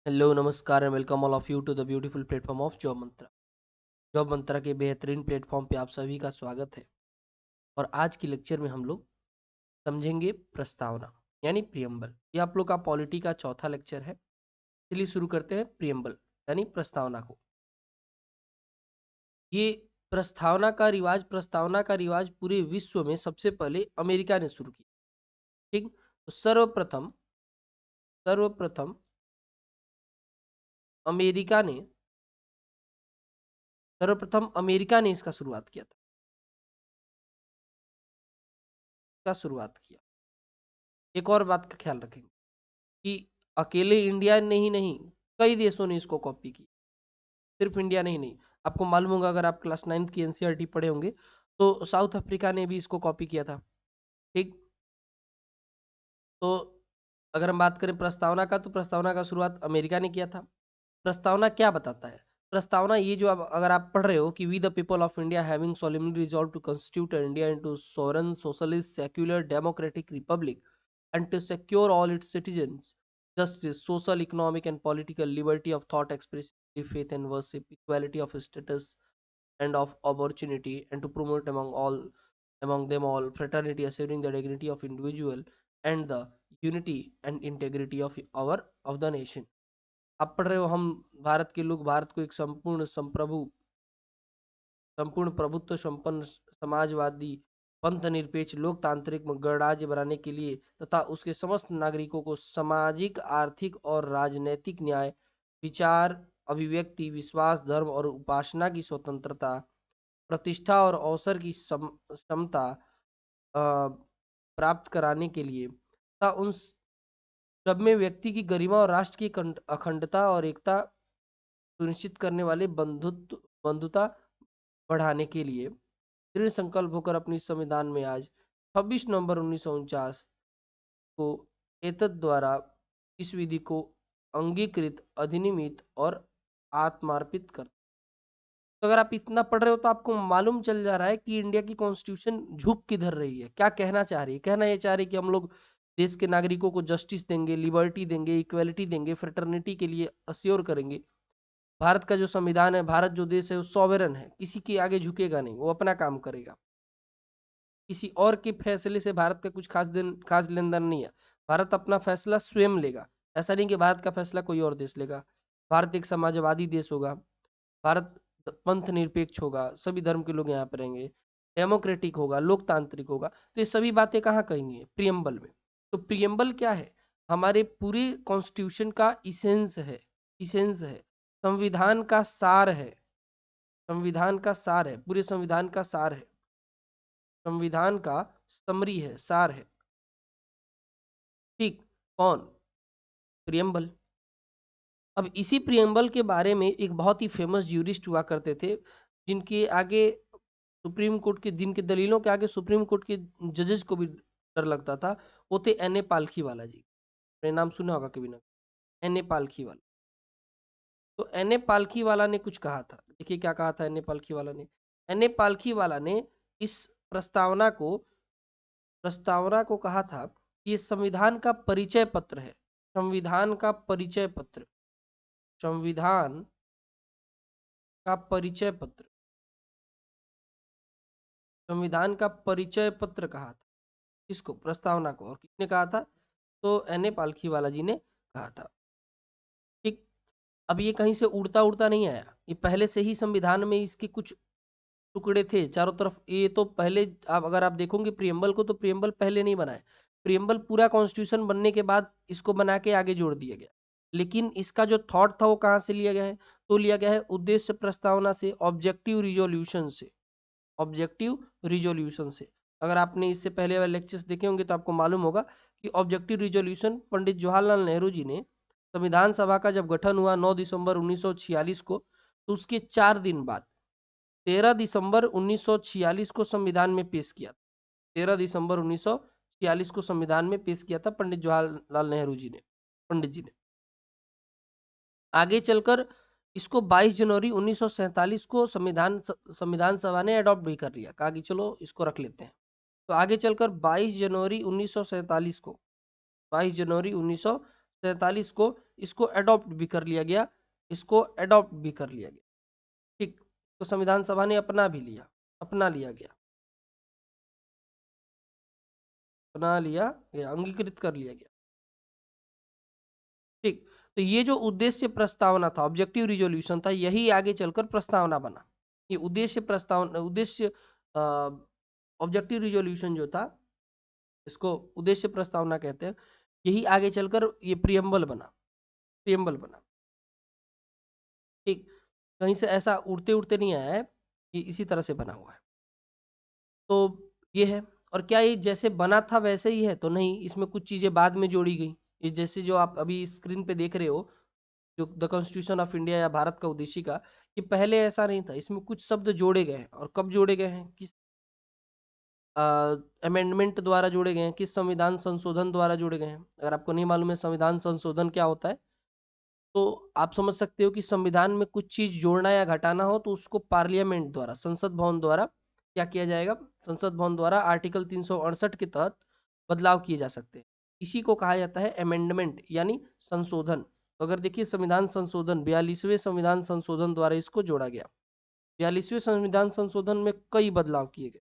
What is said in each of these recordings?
Hello नमस्कार and welcome all of you to the beautiful platform of Job Mantra. Job Mantra के बेहतरीन platform पे आप सभी का स्वागत है। और आज की लेक्चर में हम लोग समझेंगे प्रस्तावना यानी प्रियम्बल। ये आप लोग का पॉलिटी का चौथा लेक्चर है। चलिए शुरू करते हैं प्रियम्बल यानी प्रस्तावना को। ये प्रस्तावना का रिवाज पूरे विश्व में सबसे पहले अमेरिका ने शुरू किया। ठीक, तो सर्वप्रथम अमेरिका ने सर्वप्रथम अमेरिका ने इसका शुरुआत किया। एक और बात का ख्याल रखेंगे कि अकेले इंडिया ने ही नहीं, कई देशों ने इसको कॉपी की। सिर्फ इंडिया ने ही नहीं, आपको मालूम होगा अगर आप क्लास 9th की एनसीईआरटी पढ़े होंगे तो साउथ अफ्रीका ने भी इसको कॉपी किया था। ठीक, तो अगर हम बात करें प्रस्तावना का, तो प्रस्तावना का शुरुआत अमेरिका ने किया था। प्रस्तावना क्या बताता है? प्रस्तावना ये जो आप अगर आप पढ़ रहे हो कि we the people of India having solemnly resolved to constitute India into sovereign socialist secular democratic republic and to secure all its citizens justice, social, economic and political liberty of thought expression, faith and worship, equality of status and of opportunity, and to promote among them all fraternity, assuring the dignity of individual and the unity and integrity of the nation. आप पढ़ रहे हो हम भारत के लोग भारत को एक संपूर्ण प्रभुत्व संपन्न समाजवादी पंथ निरपेक्ष लोकतांत्रिक गणराज्य बनाने के लिए तथा उसके समस्त नागरिकों को सामाजिक, आर्थिक और राजनैतिक न्याय, विचार, अभिव्यक्ति, विश्वास, धर्म और उपासना की स्वतंत्रता, प्रतिष्ठा और अवसर की समता प्राप्त कराने के लिए तथा उन सब में व्यक्ति की गरिमा और राष्ट्र की अखंडता और एकता सुनिश्चित करने वाले बंधुता बढ़ाने के लिए दृढ़ संकल्प होकर अपनी संविधान में आज 26 नवंबर 1949 को एतद द्वारा इस विधि को अंगीकृत, अधिनियमित और आत्मार्पित कर। तो अगर आप इतना पढ़ रहे हो तो आपको मालूम चल जा रहा है कि इंडिया की कॉन्स्टिट्यूशन झुक किधर रही है, क्या कहना चाह रही है। कहना ये चाह रही है कि हम लोग देश के नागरिकों को जस्टिस देंगे, लिबर्टी देंगे, इक्वलिटी देंगे, फ्रेटर्निटी के लिए अश्योर करेंगे। भारत का जो संविधान है, भारत जो देश है वो सॉवरेन है, किसी के आगे झुकेगा नहीं, वो अपना काम करेगा। किसी और के फैसले से भारत का कुछ खास लेन देन नहीं है। भारत अपना फैसला स्वयं लेगा। ऐसा नहीं कि भारत का फैसला कोई और देश लेगा। भारत एक समाजवादी देश होगा। भारत पंथ निरपेक्ष होगा, सभी धर्म के लोग यहाँ पे रहेंगे, डेमोक्रेटिक होगा, लोकतांत्रिक होगा। तो ये सभी बातें कहाँ कहेंगे? प्रियम्बल में। तो प्रियम्बल क्या है? हमारे पूरे कॉन्स्टिट्यूशन का इसेंस है, संविधान का सार है, पूरे संविधान का सार है, संविधान का समरी है, सार है। ठीक, कौन? प्रियम्बल। अब इसी प्रियम्बल के बारे में एक बहुत ही फेमस ज्यूरिस्ट हुआ करते थे, जिनके आगे सुप्रीम कोर्ट के जिनके दलीलों के आगे सुप्रीम कोर्ट के जजेस को भी डर लगता था। वो थे एन ए पालखी वाला जी। आपने नाम सुना होगा कभी ना। एन ए पालखी वाला। तो एन ए पालखी वाला ने कुछ कहा था। देखिए क्या कहा था एन ए पालखी वाला ने। एन ए पालखी वाला ने इस प्रस्तावना को कहा था कि ये संविधान का परिचय पत्र है। संविधान का परिचय पत्र। संविधान का परिचय पत्र। संविधान का परिचय पत्र कहा था इसको, प्रस्तावना को। और किसने कहा था? तो एन ए पालखी वाला जी ने कहा था। ठीक, अब ये कहीं से उड़ता उड़ता नहीं आया। ये पहले से ही संविधान में इसके कुछ टुकड़े थे चारों तरफ। ये तो पहले आप अगर आप देखोगे प्रियम्बल को, तो प्रियम्बल पहले नहीं बनाए। प्रियम्बल पूरा कॉन्स्टिट्यूशन बनने के बाद इसको बना के आगे जोड़ दिया गया। लेकिन इसका जो थॉट था वो कहाँ से लिया गया है? तो लिया गया है उद्देश्य प्रस्तावना से, ऑब्जेक्टिव रिजोल्यूशन से। अगर आपने इससे पहले वाले लेक्चर्स देखे होंगे तो आपको मालूम होगा कि ऑब्जेक्टिव रिजोल्यूशन पंडित जवाहरलाल नेहरू जी ने संविधान सभा का जब गठन हुआ 9 दिसंबर 1946 को, तो उसके 4 दिन बाद 13 दिसंबर 1946 को संविधान में पेश किया। 13 दिसंबर 1946 को संविधान में पेश किया था पंडित जवाहरलाल नेहरू जी ने, पंडित जी ने। आगे चलकर इसको 22 जनवरी 1947 को संविधान सभा ने अडॉप्ट भी कर लिया। कहा कि चलो इसको रख लेते हैं। तो आगे चलकर 22 जनवरी 1947 को 47 को इसको अडॉप्ट भी कर लिया गया, इसको अडॉप्ट भी कर लिया गया। ठीक, तो संविधान सभा ने अपना भी लिया, अपना लिया गया, अपना लिया गया, अंगीकृत कर लिया गया। ठीक, तो ये जो उद्देश्य प्रस्तावना था, ऑब्जेक्टिव रिजोल्यूशन था, यही आगे चलकर प्रस्तावना बना। ये उद्देश्य प्रस्तावना, उद्देश्य ऑब्जेक्टिव रिजोल्यूशन जो था, इसको उद्देश्य प्रस्तावना कहते हैं, यही आगे चलकर ये प्रियम्बल बना, प्रियम्बल बना। ठीक, कहीं से ऐसा उड़ते उड़ते नहीं आया है, ये इसी तरह से बना हुआ है। तो ये है, और क्या ये जैसे बना था वैसे ही है? तो नहीं, इसमें कुछ चीजें बाद में जोड़ी गई। ये जैसे जो आप अभी स्क्रीन पे देख रहे हो, जो द कॉन्स्टिट्यूशन ऑफ इंडिया या भारत का उद्देशिका, ये पहले ऐसा नहीं था, इसमें कुछ शब्द जोड़े गए हैं। और कब जोड़े गए हैं? किस अमेंडमेंट द्वारा जोड़े गए हैं, किस संविधान संशोधन द्वारा जोड़े गए हैं? अगर आपको नहीं मालूम है संविधान संशोधन क्या होता है, तो आप समझ सकते हो कि संविधान में कुछ चीज जोड़ना या घटाना हो तो उसको पार्लियामेंट द्वारा, संसद भवन द्वारा क्या किया जाएगा? संसद भवन द्वारा आर्टिकल 368 के तहत बदलाव किए जा सकते हैं। इसी को कहा जाता है अमेंडमेंट यानी संशोधन। तो अगर देखिए संविधान संशोधन, 42वें संविधान संशोधन द्वारा इसको जोड़ा गया। 42वें संविधान संशोधन में कई बदलाव किए गए,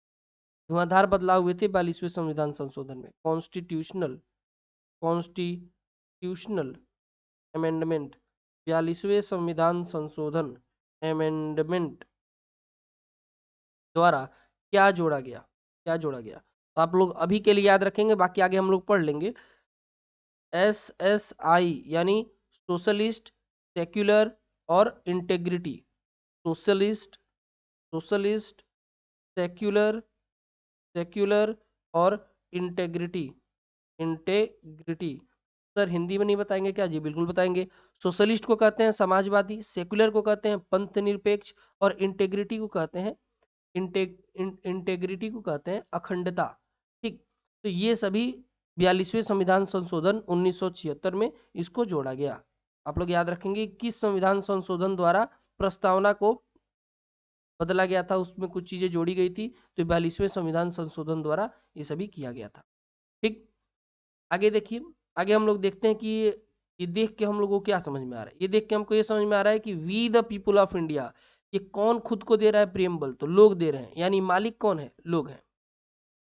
धुआंधार बदलाव हुए थे 42वें संविधान संशोधन में। कॉन्स्टिट्यूशनल कॉन्स्टिट्यूशनल अमेंडमेंट, 42वें संविधान संशोधन अमेंडमेंट द्वारा क्या जोड़ा गया? क्या जोड़ा गया? तो आप लोग अभी के लिए याद रखेंगे, बाकी आगे हम लोग पढ़ लेंगे। SSI यानी सोशलिस्ट, सेक्युलर और integrity. Socialist, socialist, secular, secular और इंटेग्रिटी। इंटेग्रिटी सर हिंदी में नहीं बताएंगे क्या? जी बिल्कुल बताएंगे। सोशलिस्ट को कहते हैं समाजवादी, सेक्युलर को कहते हैं पंथ निरपेक्ष, और इंटेग्रिटी को कहते हैं इंटेग्रिटी को कहते हैं अखंडता। ठीक, तो ये सभी 42वें संविधान संशोधन 1976 में इसको जोड़ा गया। आप लोग याद रखेंगे किस संविधान संशोधन द्वारा प्रस्तावना को बदला गया था, उसमें कुछ चीजें जोड़ी गई थी, तो 42वें संविधान संशोधन द्वारा ये सभी किया गया था। ठीक, आगे देखिए, आगे हम लोग देखते हैं कि ये देख के हम लोगों को क्या समझ में आ रहा है। ये देख के हमको ये समझ में आ रहा है कि we the people of India, ये कौन खुद को दे रहा है प्रियम्बल? तो लोग दे रहे हैं, यानी मालिक कौन है? लोग हैं।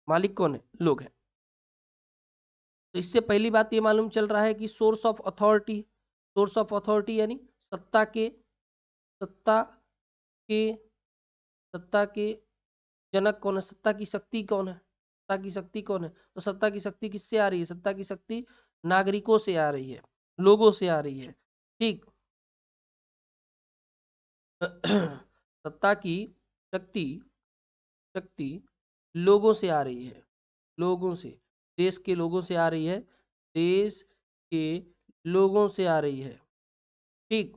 मालिक कौन है? लोग हैं। तो इससे पहली बात ये मालूम चल रहा है कि source of authority, source of authority यानी सत्ता के, सत्ता के, सत्ता के जनक कौन है? सत्ता की शक्ति कौन है? सत्ता की शक्ति कौन है? तो सत्ता की शक्ति किससे आ रही है? सत्ता की शक्ति नागरिकों से आ रही है, लोगों से आ रही है। ठीक, सत्ता की शक्ति, शक्ति लोगों से आ रही है, लोगों से, देश के लोगों से आ रही है, देश के लोगों से आ रही है। ठीक,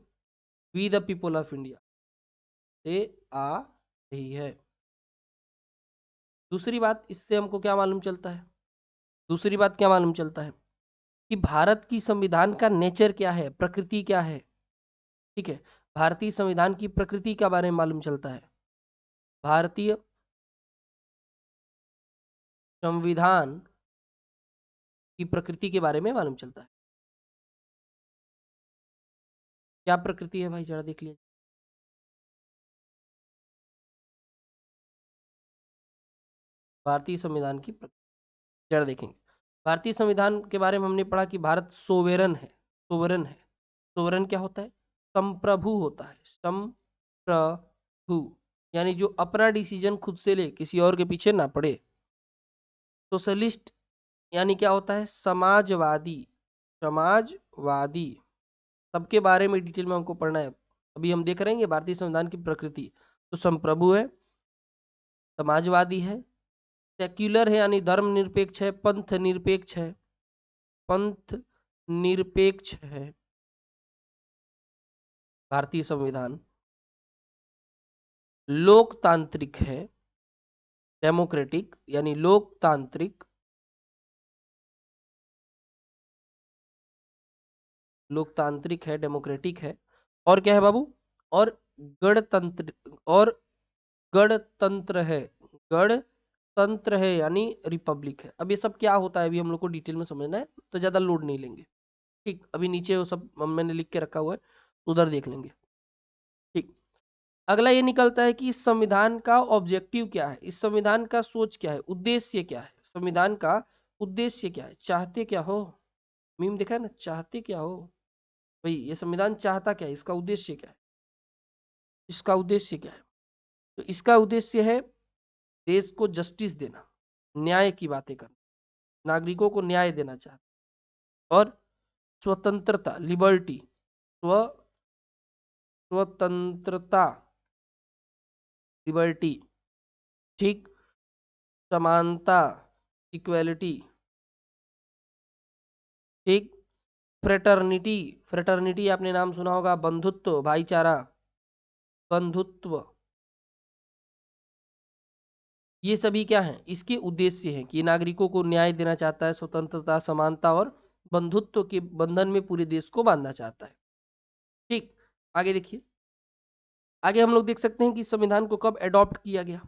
we the people of India से आ रही है। दूसरी बात इससे हमको क्या मालूम चलता है? दूसरी बात क्या मालूम चलता है कि भारत की संविधान का नेचर क्या है, प्रकृति क्या है। ठीक है, भारतीय संविधान की प्रकृति के बारे में मालूम चलता है। भारतीय संविधान की प्रकृति के बारे में मालूम चलता है। क्या प्रकृति है भाई, जरा देख लिया। भारतीय संविधान की प्रकृति जरा देखेंगे। भारतीय संविधान के बारे में हमने पढ़ा कि भारत सोवेरन है, सोवरन है। सोवरन क्या होता है? संप्रभु होता है, संप्रभु, यानी जो अपना डिसीजन खुद से ले, किसी और के पीछे ना पड़े। सोशलिस्ट यानी क्या होता है? समाजवादी, समाजवादी। सबके बारे में डिटेल में हमको पढ़ना है, अभी हम देख रहे हैं भारतीय संविधान की प्रकृति। तो संप्रभु है, समाजवादी है, सेक्युलर है यानी धर्म निरपेक्ष है, पंथ निरपेक्ष है, पंथ निरपेक्ष है भारतीय संविधान, लोकतांत्रिक है, डेमोक्रेटिक यानी लोकतांत्रिक, लोकतांत्रिक है, डेमोक्रेटिक है, और क्या है बाबू? और गणतंत्र, और गणतंत्र है, गणतंत्र है यानी रिपब्लिक है। अब ये सब क्या होता है अभी हम लोग को डिटेल में समझना है, तो ज्यादा लोड नहीं लेंगे। ठीक, अभी नीचे वो सब मैंने लिख के रखा हुआ है, उधर देख लेंगे। ठीक, अगला ये निकलता है कि इस संविधान का ऑब्जेक्टिव क्या है, इस संविधान का सोच क्या है, उद्देश्य क्या है, संविधान का उद्देश्य क्या है, चाहते क्या हो। मीम देखा है ना, चाहते क्या हो भाई, ये संविधान चाहता क्या है, इसका उद्देश्य क्या है, इसका उद्देश्य क्या है। तो इसका उद्देश्य है देश को जस्टिस देना, न्याय की बातें करना, नागरिकों को न्याय देना चाहता, और स्वतंत्रता, लिबर्टी, स्वतंत्रता, लिबर्टी, ठीक, समानता, इक्वेलिटी, ठीक, फ्रेटर्निटी, फ्रेटर्निटी आपने नाम सुना होगा, बंधुत्व, भाईचारा, बंधुत्व, ये सभी क्या हैं, इसके उद्देश्य हैं कि नागरिकों को न्याय देना चाहता है, स्वतंत्रता, समानता और बंधुत्व के बंधन में पूरे देश को बांधना चाहता है। ठीक, आगे देखिए, आगे हम लोग देख सकते हैं कि संविधान को कब अडॉप्ट किया गया,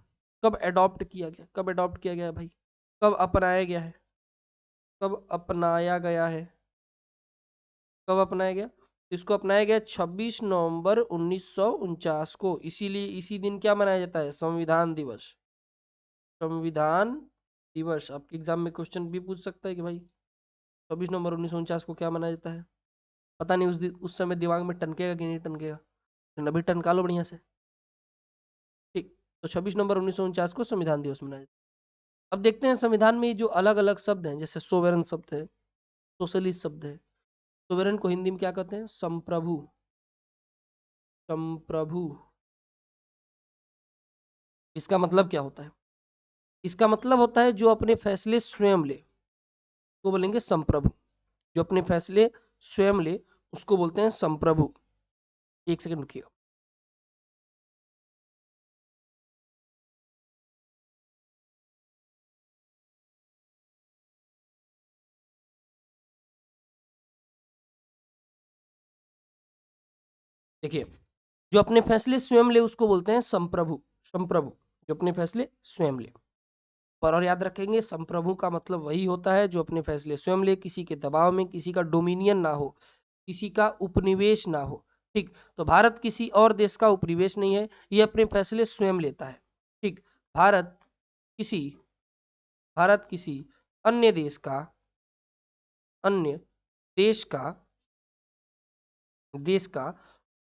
कब अडॉप्ट किया गया, कब अडॉप्ट किया गया भाई, कब अपनाया गया है, कब अपनाया गया है, कब अपनाया गया, इसको अपनाया गया 26 नवंबर 1949 को, इसीलिए इसी दिन क्या मनाया जाता है, संविधान दिवस। संविधान दिवस, आपके एग्जाम में क्वेश्चन भी पूछ सकता है कि भाई 26 नवंबर 1949 को क्या मनाया जाता है। पता नहीं उस समय दिमाग में टनकेगा कि नहीं टनकेगा, लेकिन अभी टनका लो बढ़िया से। ठीक, तो 26 नवंबर 1949 को संविधान दिवस मनाया जाता है। अब देखते हैं संविधान में जो अलग अलग शब्द हैं, जैसे सोवेरन शब्द है, सोशलिस्ट शब्द है। सोवेरन को हिंदी में क्या कहते हैं, संप्रभु, संप्रभु, इसका मतलब क्या होता है, इसका मतलब होता है जो अपने फैसले स्वयं ले, तो बोलेंगे संप्रभु, जो अपने फैसले स्वयं ले उसको बोलते हैं संप्रभु। एक सेकंड रुकिएगा। देखिए, जो अपने फैसले स्वयं ले उसको बोलते हैं संप्रभु, संप्रभु, जो अपने फैसले स्वयं ले। पर और याद रखेंगे, संप्रभु का मतलब वही होता है जो अपने फैसले स्वयं ले, किसी के दबाव में, किसी का डोमिनियन ना हो, किसी का उपनिवेश ना हो। ठीक, तो भारत किसी और देश का उपनिवेश नहीं है, ये अपने फैसले स्वयं लेता है। ठीक, भारत किसी भारत किसी अन्य देश का, अन्य देश का, देश का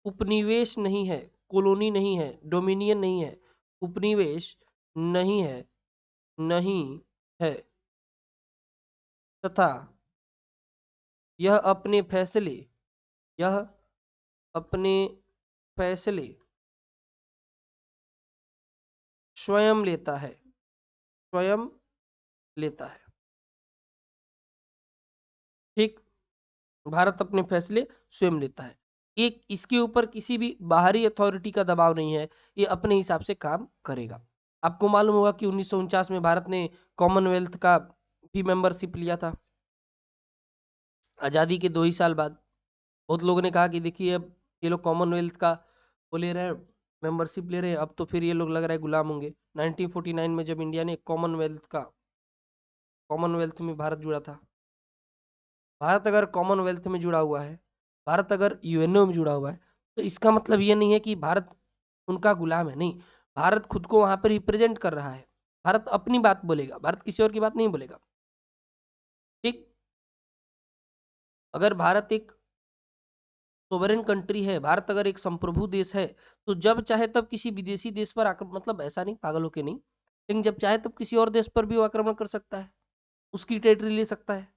उपनिवेश नहीं है, कॉलोनी नहीं है, डोमिनियन नहीं है, उपनिवेश नहीं है, नहीं है, तथा यह अपने फैसले, यह अपने फैसले स्वयं लेता है, स्वयं लेता है। ठीक, भारत अपने फैसले स्वयं लेता है, एक इसके ऊपर किसी भी बाहरी अथॉरिटी का दबाव नहीं है, ये अपने हिसाब से काम करेगा। आपको मालूम होगा कि 1949 में भारत ने कॉमनवेल्थ का भी मेंबरशिप लिया था, आज़ादी के 2 ही साल बाद। बहुत लोगों ने कहा कि देखिए अब ये लोग कॉमनवेल्थ का वो ले रहे हैं, मेंबरशिप ले रहे हैं, अब तो फिर ये लोग लग रहा है गुलाम होंगे। 1949 में जब इंडिया ने कॉमनवेल्थ में भारत जुड़ा था, भारत अगर कॉमनवेल्थ में जुड़ा हुआ है, भारत अगर यूएनओ में जुड़ा हुआ है, तो इसका मतलब ये नहीं है कि भारत उनका गुलाम है, नहीं, भारत खुद को वहां पर रिप्रेजेंट कर रहा है, भारत अपनी बात बोलेगा, भारत किसी और की बात नहीं बोलेगा। ठीक, अगर भारत एक सोवरेन कंट्री है, भारत अगर एक संप्रभु देश है, तो जब चाहे तब किसी विदेशी देश पर आक्रमण, मतलब ऐसा नहीं पागल होके नहीं, लेकिन जब चाहे तब किसी और देश पर भी वो आक्रमण कर सकता है, उसकी टेरिटरी ले सकता है,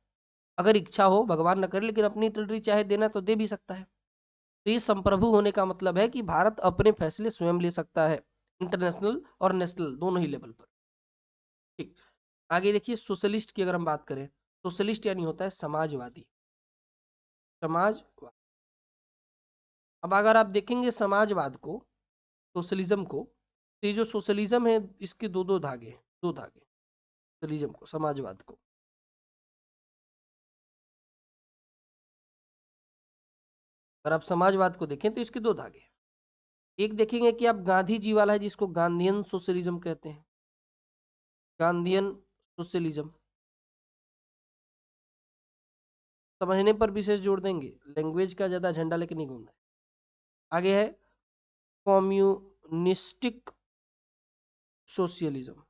अगर इच्छा हो, भगवान न करे, लेकिन अपनी टेरिटरी चाहे देना तो दे भी सकता है। तो ये संप्रभु होने का मतलब है कि भारत अपने फैसले स्वयं ले सकता है, इंटरनेशनल और नेशनल दोनों ही लेवल पर। ठीक, आगे देखिए, सोशलिस्ट की अगर हम बात करें, सोशलिस्ट यानी होता है समाजवादी, समाजवाद। अब अगर आप देखेंगे समाजवाद को, सोशलिज्म को, तो ये जो सोशलिज्म है इसके दो दो धागे हैं, दो धागे, सोशलिज्म को, समाजवाद को। अगर आप समाजवाद को देखें तो इसके दो धागे हैं। एक देखेंगे कि आप गांधी जी वाला है जिसको गांधीयन सोशलिज्म कहते हैं, गांधीयन सोशलिज्म, समझने पर विशेष जोर देंगे, लैंग्वेज का ज्यादा झंडा लेके नहीं घूमना है। आगे है कम्युनिस्टिक सोशलिज्म,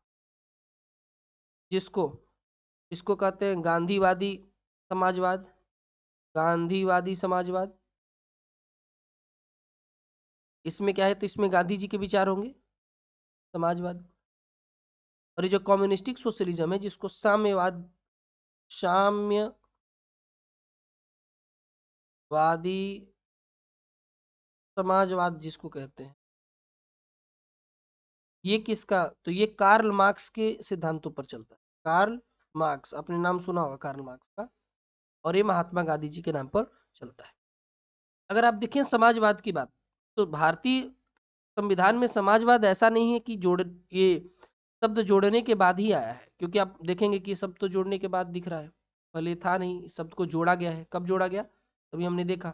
जिसको इसको कहते हैं गांधीवादी समाजवाद। गांधीवादी समाजवाद, इसमें क्या है, तो इसमें गांधी जी के विचार होंगे, समाजवाद। और ये जो कम्युनिस्टिक सोशलिज्म है, जिसको साम्यवाद, साम्यवादी समाजवाद जिसको कहते हैं, ये किसका, तो ये कार्ल मार्क्स के सिद्धांतों पर चलता है। कार्ल मार्क्स, आपने नाम सुना होगा कार्ल मार्क्स का, और ये महात्मा गांधी जी के नाम पर चलता है। अगर आप देखें समाजवाद की बात, तो भारतीय संविधान में समाजवाद ऐसा नहीं है कि ये शब्द जोड़ने के बाद ही आया है, क्योंकि आप देखेंगे कि शब्द तो जोड़ने के बाद दिख रहा है, पहले था नहीं, इस शब्द को जोड़ा गया है। कब जोड़ा गया, तभी हमने देखा,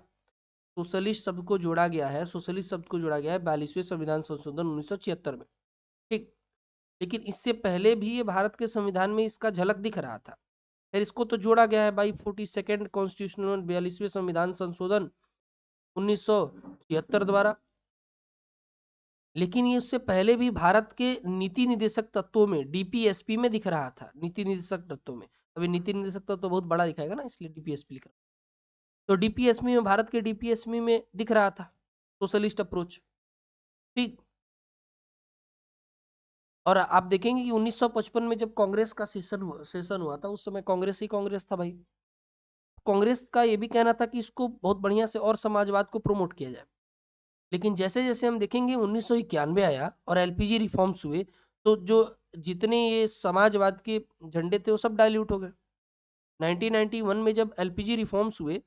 सोशलिस्ट शब्द को जोड़ा गया है, सोशलिस्ट शब्द को जोड़ा गया है 42वें संविधान संशोधन 1976 में, ठीक। लेकिन इससे पहले भी ये भारत के संविधान में इसका झलक दिख रहा था। फिर इसको तो जोड़ा गया है बाई 42nd कॉन्स्टिट्यूशनल 42वें संविधान संशोधन 1976 द्वारा। लेकिन ये उससे पहले भी भारत के नीति निर्देशक तत्वों में, डीपीएसपी में दिख रहा था, नीति निर्देशक तत्वों में। अभी नीति निर्देशक तत्व तो बहुत बड़ा दिखाएगा ना, इसलिए डीपीएसपी लिख रहा हूं। तो डीपीएसपी में, भारत के डीपीएसपी में दिख रहा था सोशलिस्ट अप्रोच, ठीक। और आप देखेंगे कि 1955 में जब कांग्रेस का सेशन हुआ था, उस समय कांग्रेस ही कांग्रेस था भाई। कांग्रेस का ये भी कहना था कि इसको बहुत बढ़िया से और समाजवाद को प्रमोट किया जाए। लेकिन जैसे जैसे हम देखेंगे 1991 आया और एलपीजी रिफॉर्म्स हुए, तो जो जितने ये समाजवाद के झंडे थे वो सब डाइल्यूट हो गए। 1991 में जब एलपीजी रिफॉर्म्स हुए,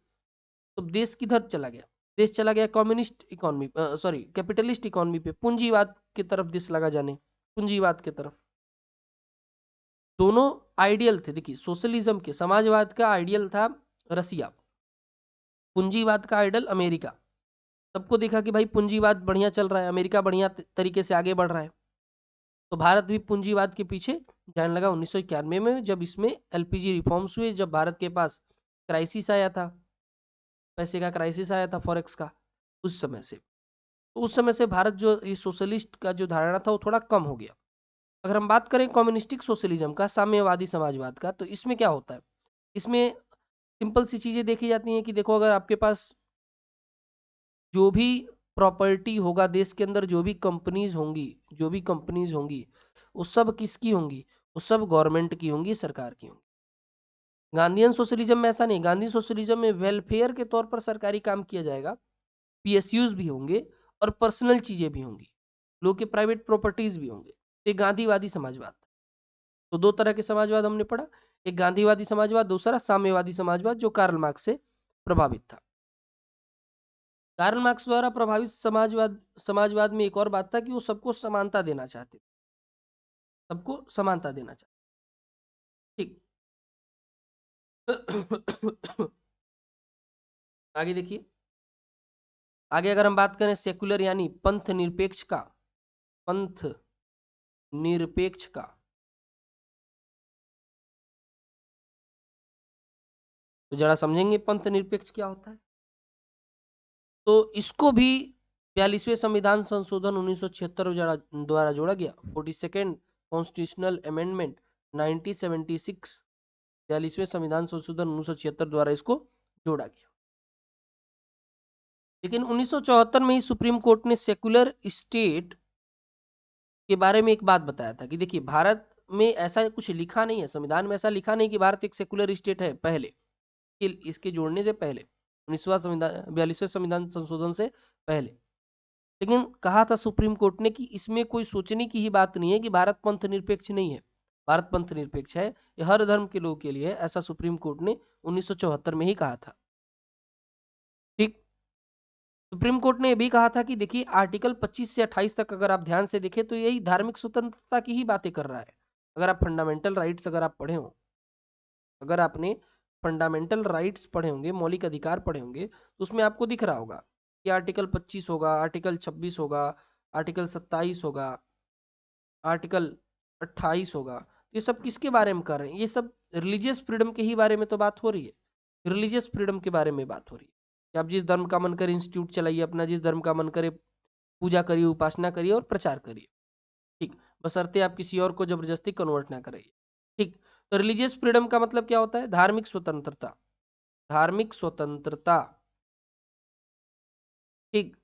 तो देश किधर चला गया, देश चला गया communist economy, sorry capitalist economy पे, पूंजीवाद की तरफ देश लगा जाने, पूंजीवाद की तरफ। दोनों आइडियल थे, देखिए सोशलिज्म के, समाजवाद का आइडियल था रसिया, पूंजीवाद का आइडियल अमेरिका। सबको देखा कि भाई पूंजीवाद बढ़िया चल रहा है, अमेरिका बढ़िया तरीके से आगे बढ़ रहा है, तो भारत भी पूंजीवाद के पीछे जाने लगा 1991 में, जब इसमें एलपीजी रिफॉर्म्स हुए, जब भारत के पास क्राइसिस आया था, पैसे का क्राइसिस आया था, फॉरेक्स का, उस समय से, तो उस समय से भारत जो ये सोशलिस्ट का जो धारणा था वो थोड़ा कम हो गया। अगर हम बात करें कम्युनिस्टिक सोशलिज्म का, साम्यवादी समाजवाद का, तो इसमें क्या होता है, इसमें सिंपल सी चीजें देखी जाती हैं कि देखो, अगर आपके पास जो भी प्रॉपर्टी होगा देश के अंदर, जो भी कंपनीज होंगी, जो भी कंपनीज होंगी, वो सब किसकी होंगी, वो सब गवर्नमेंट की होंगी, सरकार की होंगी। गांधीयन सोशलिज्म में ऐसा नहीं, गांधी सोशलिज्म में वेलफेयर के तौर पर सरकारी काम किया जाएगा, पीएसयूज भी होंगे और पर्सनल चीजें भी होंगी, लोग के प्राइवेट प्रॉपर्टीज भी होंगे। ये गांधीवादी समाजवाद। तो दो तरह के समाजवाद हमने पढ़ा, एक गांधीवादी समाजवाद, दूसरा साम्यवादी समाजवाद, जो कार्ल मार्क्स से प्रभावित था। कार्ल मार्क्स द्वारा प्रभावित समाजवाद, समाजवाद में एक और बात था कि वो सबको समानता देना चाहते थे, सबको समानता देना चाहते, ठीक। आगे देखिए, आगे अगर हम बात करें सेकुलर यानी पंथ निरपेक्ष का, पंथ निरपेक्ष का, तो जरा समझेंगे पंथ निरपेक्ष क्या होता है। तो इसको भी 42वें संविधान संशोधन 1976 द्वारा जोड़ा गया, 42nd कॉन्स्टिट्यूशनल अमेंडमेंट 1976, 42वें संविधान संशोधन 1976 द्वारा इसको जोड़ा गया। लेकिन 1974 में ही सुप्रीम कोर्ट ने सेकुलर स्टेट के बारे में एक बात बताया था कि देखिए, भारत में ऐसा कुछ लिखा नहीं है, संविधान में ऐसा लिखा नहीं कि भारत एक सेकुलर स्टेट है, पहले कि इसके जोड़ने से पहले, 19वां संविधान, 42वें संविधान संशोधन से पहले। लेकिन कहा था सुप्रीम कोर्ट ने कि इसमें कोई सोचने की ही बात नहीं है कि भारत पंथ निरपेक्ष नहीं है, भारत पंथ निरपेक्ष है, ये हर धर्म के लोग के लिए है, ऐसा सुप्रीम कोर्ट ने 1974 में ही कहा था, ठीक। सुप्रीम कोर्ट ने यह भी कहा था कि देखिए, आर्टिकल 25 से 28 तक अगर आप ध्यान से देखें तो यही धार्मिक स्वतंत्रता की ही बातें कर रहा है। अगर आप फंडामेंटल राइट्स अगर आप पढ़े हो, अगर आपने फंडामेंटल राइट्स पढ़े होंगे, मौलिक अधिकार पढ़े होंगे, तो उसमें आपको दिख रहा होगा कि आर्टिकल 25 होगा, आर्टिकल 26 होगा, आर्टिकल 27 होगा, आर्टिकल 28 होगा। ये सब किसके बारे में कर रहे हैं, ये सब रिलीजियस फ्रीडम के ही बारे में तो बात हो रही है। रिलीजियस फ्रीडम के बारे में बात हो रही है कि आप जिस धर्म का मन करे इंस्टीट्यूट चलाइए, अपना जिस धर्म का मन करे पूजा करिए, उपासना करिए और प्रचार करिए, ठीक, बशर्ते आप किसी और को जबरदस्ती कन्वर्ट ना करिए, ठीक। तो रिलीजियस फ्रीडम का मतलब क्या होता है? धार्मिक स्वतंत्रता, धार्मिक स्वतंत्रता, ठीक।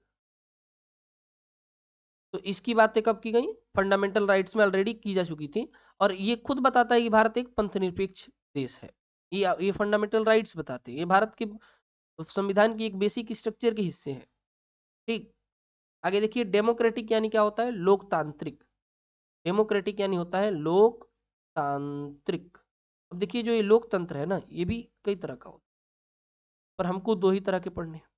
तो इसकी बातें कब की गई? फंडामेंटल राइट्स में ऑलरेडी की जा चुकी थी, और ये खुद बताता है कि भारत एक पंथनिरपेक्ष देश है। ये फंडामेंटल राइट्स बताते हैं, ये भारत के संविधान की एक बेसिक स्ट्रक्चर के हिस्से हैं, ठीक। आगे देखिए, डेमोक्रेटिक यानी क्या होता है? लोकतांत्रिक। डेमोक्रेटिक यानी होता है लोकतांत्रिक। अब देखिए, जो ये लोकतंत्र है ना, ये भी कई तरह का होता है, पर हमको दो ही तरह के पढ़ने हैं।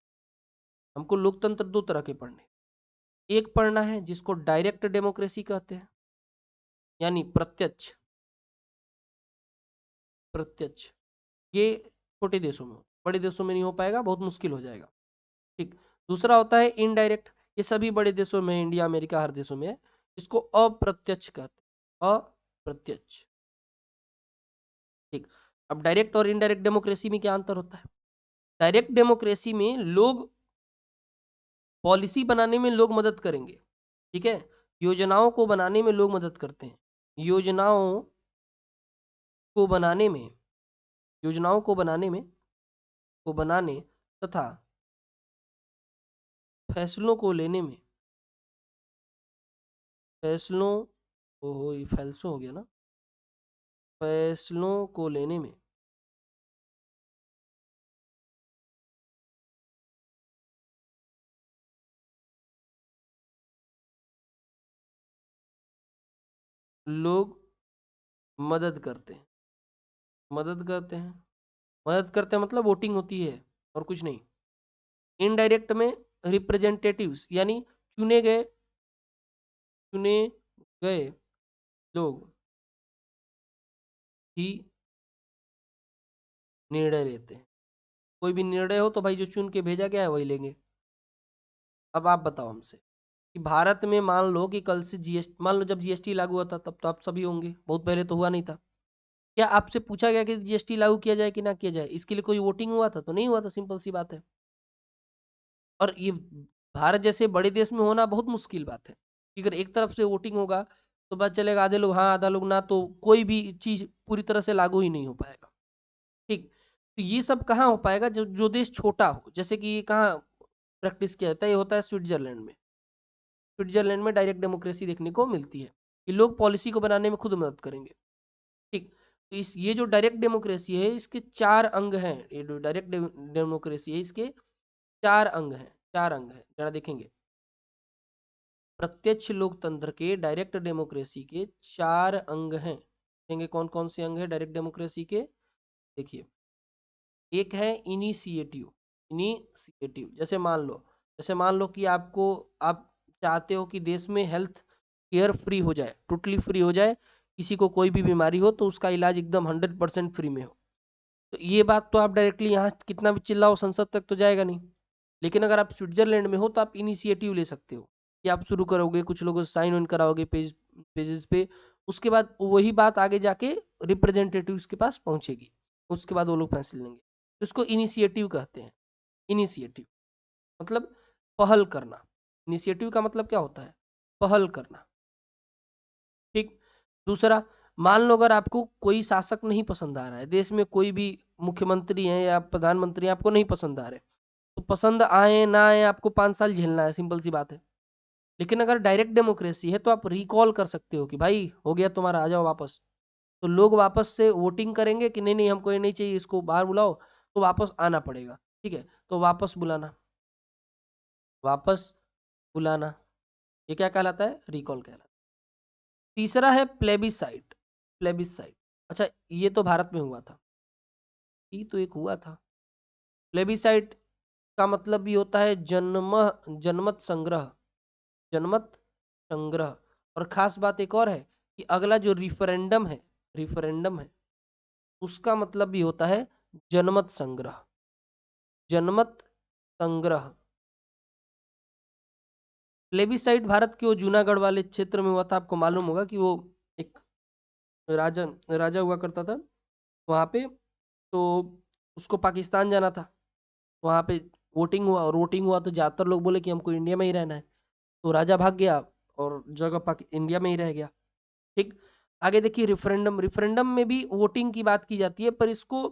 हमको लोकतंत्र दो तरह के पढ़ने हैं। एक पढ़ना है जिसको डायरेक्ट डेमोक्रेसी कहते हैं, यानी प्रत्यक्ष, प्रत्यक्ष। ये छोटे देशों में, बड़े देशों में नहीं हो पाएगा, बहुत मुश्किल हो जाएगा, ठीक। दूसरा होता है इनडायरेक्ट, ये सभी बड़े देशों में, इंडिया अमेरिका हर देशों में है। इसको अप्रत्यक्ष कहते हैं, अप्रत्यक्ष, ठीक। अब डायरेक्ट और इनडायरेक्ट डेमोक्रेसी में क्या अंतर होता है? डायरेक्ट डेमोक्रेसी में लोग पॉलिसी बनाने में लोग मदद करेंगे, ठीक है, योजनाओं को बनाने में लोग मदद करते हैं, योजनाओं को बनाने में, योजनाओं को बनाने में, को बनाने तथा फैसलों को लेने में, फैसलों, ओहो ये फैसलों हो गया ना, फैसलों को लेने में लोग मदद करते हैं, मदद करते हैं, मदद करते हैं मतलब वोटिंग होती है और कुछ नहीं। इनडायरेक्ट में रिप्रेजेंटेटिव्स यानी चुने गए, चुने गए लोग ही निर्णय लेते हैं। कोई भी निर्णय हो तो भाई जो चुन के भेजा गया है वही लेंगे। अब आप बताओ हमसे कि भारत में मान लो कि कल से जीएसटी, मान लो जब जीएसटी लागू हुआ था तब तो आप सभी होंगे, बहुत पहले तो हुआ नहीं था। क्या आपसे पूछा गया कि जीएसटी लागू किया जाए कि ना किया जाए? इसके लिए कोई वोटिंग हुआ था? तो नहीं हुआ था, सिंपल सी बात है। और ये भारत जैसे बड़े देश में होना बहुत मुश्किल बात है कि अगर एक तरफ से वोटिंग होगा तो बात चलेगा, आधे लोग हाँ आधा लोग ना, तो कोई भी चीज पूरी तरह से लागू ही नहीं हो पाएगा, ठीक। तो ये सब कहाँ हो पाएगा? जो जो देश छोटा हो, जैसे कि ये कहाँ प्रैक्टिस किया जाता है, ये होता है स्विट्जरलैंड में। स्विट्जरलैंड में डायरेक्ट डेमोक्रेसी देखने को मिलती है कि लोग पॉलिसी को बनाने में खुद मदद करेंगे, ठीक। तो इस ये जो डायरेक्ट डेमोक्रेसी है इसके चार अंग हैं, ये जो डायरेक्ट डेमोक्रेसी है इसके चार अंग हैं, चार अंग हैं, जरा देखेंगे। प्रत्यक्ष लोकतंत्र के, डायरेक्ट डेमोक्रेसी के चार अंग हैं, देखेंगे कौन कौन से अंग हैं डायरेक्ट डेमोक्रेसी के। देखिए, एक है इनिशिएटिव, इनिशिएटिव जैसे मान लो कि आपको, आप चाहते हो कि देश में हेल्थ केयर फ्री हो जाए, टोटली फ्री हो जाए, किसी को कोई भी बीमारी हो तो उसका इलाज एकदम 100% फ्री में हो। तो ये बात तो आप डायरेक्टली यहाँ कितना भी चिल्लाओ संसद तक तो जाएगा नहीं। लेकिन अगर आप स्विट्जरलैंड में हो तो आप इनिशिएटिव ले सकते हो कि आप शुरू करोगे, कुछ लोगों से साइन इन कराओगे पेजेस पे, उसके बाद वही बात आगे जाके रिप्रेजेंटेटिव्स के पास पहुंचेगी, उसके बाद वो लोग फैसले लेंगे। तो इसको इनिशिएटिव कहते हैं। इनिशिएटिव मतलब पहल करना। इनिशिएटिव का मतलब क्या होता है? पहल करना, ठीक। दूसरा, मान लो अगर आपको कोई शासक नहीं पसंद आ रहा है, देश में कोई भी मुख्यमंत्री है या प्रधानमंत्री आपको नहीं पसंद आ रहे, तो पसंद आए ना आए आपको 5 साल झेलना है, सिंपल सी बात है। लेकिन अगर डायरेक्ट डेमोक्रेसी है तो आप रिकॉल कर सकते हो कि भाई हो गया तुम्हारा, आ जाओ वापस। तो लोग वापस से वोटिंग करेंगे कि नहीं नहीं हमको ये नहीं चाहिए, इसको बाहर बुलाओ, तो वापस आना पड़ेगा, ठीक है। तो वापस बुलाना, वापस बुलाना, ये क्या कहलाता है? रिकॉल कहलाता है। तीसरा है प्लेबिसाइट, प्लेबिसाइट। अच्छा, ये तो भारत में हुआ था, ये तो एक हुआ था। प्लेबिसाइट का मतलब भी होता है जनमत संग्रह, जनमत संग्रह। और खास बात एक और है कि अगला जो रिफरेंडम है, रिफरेंडम है, उसका मतलब भी होता है जनमत संग्रह, जनमत संग्रह। प्लेबिसाइट भारत के वो जूनागढ़ वाले क्षेत्र में हुआ था, आपको मालूम होगा कि वो एक राजा राजा हुआ करता था वहां पे। तो उसको पाकिस्तान जाना था, वहां पे वोटिंग हुआ, और वोटिंग हुआ तो ज्यादातर लोग बोले कि हमको इंडिया में ही रहना है, तो राजा भाग गया और जगह इंडिया में ही रह गया। ठीक। आगे देखिए रिफरेंडम, रिफरेंडम में भी वोटिंग की बात की जाती है, पर इसको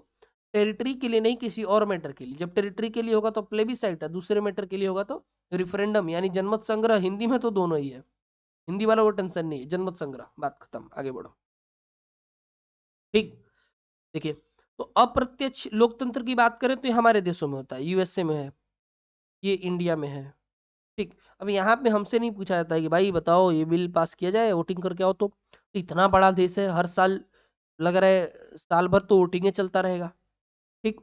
टेरिटरी के लिए नहीं, किसी और मैटर के लिए। जब टेरिटरी के लिए होगा तो प्लेबिसाइट है, दूसरे मैटर के लिए होगा तो रिफरेंडम, यानी जनमत संग्रह। हिंदी में तो दोनों ही है, हिंदी वाला वो टेंशन नहीं है, जनमत संग्रह, बात खत्म, आगे बढ़ो। ठीक। देखिए, तो अप्रत्यक्ष लोकतंत्र की बात करें तो ये हमारे देशों में होता है, यूएसए में है, ये इंडिया में है। ठीक। अब यहाँ पे हमसे नहीं पूछा जाता है कि भाई बताओ ये बिल पास किया जाए, वोटिंग करके आओ। तो इतना बड़ा देश है, हर साल लग रहा है साल भर तो वोटिंग चलता रहेगा। ठीक।